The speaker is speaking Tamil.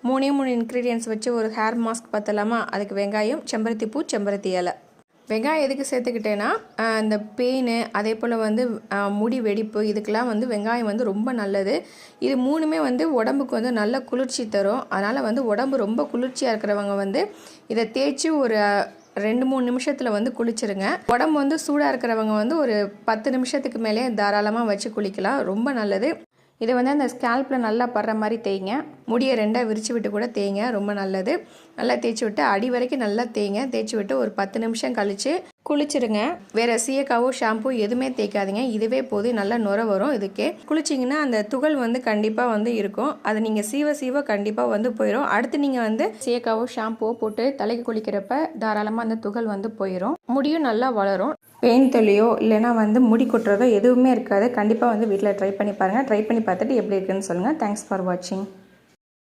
3 இன்க்ரீடியன்ட்ஸ் வச்சு ஒரு ஹேர் மாஸ்க் பார்த்தலாமா? அதுக்கு வெங்காயம், செம்பருத்தி பூ, செம்பருத்தி இலை. வெங்காயம் எதுக்கு சேர்த்துக்கிட்டேன்னா இந்த பெயின், அதே போல் வந்து முடி வெடிப்பு, இதுக்கெல்லாம் வந்து வெங்காயம் வந்து ரொம்ப நல்லது. இது 3மே வந்து உடம்புக்கு வந்து நல்ல குளிர்ச்சி தரும். அதனால் வந்து உடம்பு ரொம்ப குளிர்ச்சியாக இருக்கிறவங்க வந்து இதை தேய்ச்சி ஒரு 2-3 நிமிஷத்தில் வந்து குளிச்சிருங்க. உடம்பு வந்து சூடாக இருக்கிறவங்க வந்து ஒரு 10 நிமிஷத்துக்கு மேலே தாராளமாக வச்சு குளிக்கலாம். ரொம்ப நல்லது. இதை வந்து அந்த ஸ்கேல்பில் நல்லா படுற மாதிரி தேய்ங்க. முடியை 2ஆக விரித்து விட்டு கூட தேய்ங்க, ரொம்ப நல்லது. நல்லா தேய்ச்சி விட்டு அடி வரைக்கும் நல்லா தேய்ங்க. தேய்ச்சி விட்டு ஒரு 10 நிமிஷம் கழித்து குளிச்சிருங்க. வேறு சீயக்காவோ ஷாம்பு எதுவுமே தேய்க்காதீங்க. இதுவே போதும், நல்லா நுர வரும். இதுக்கே குளிச்சிங்கன்னா அந்த துகள் வந்து கண்டிப்பாக வந்து இருக்கும். அதை நீங்கள் சீவ கண்டிப்பாக வந்து போயிடும். அடுத்து நீங்கள் வந்து சீயக்காவோ ஷாம்புவோ போட்டு தலைக்கு குளிக்கிறப்ப தாராளமாக அந்த துகள் வந்து போயிடும். முடியும் நல்லா வளரும். பெயின் தொல்லையோ இல்லைனா வந்து முடி கொட்டுறதோ எதுவுமே இருக்காது. கண்டிப்பாக வந்து வீட்டில் ட்ரை பண்ணி பாருங்கள். ட்ரை பண்ணி பார்த்துட்டு எப்படி இருக்குன்னு சொல்லுங்கள். தேங்க்ஸ் ஃபார் வாட்சிங்.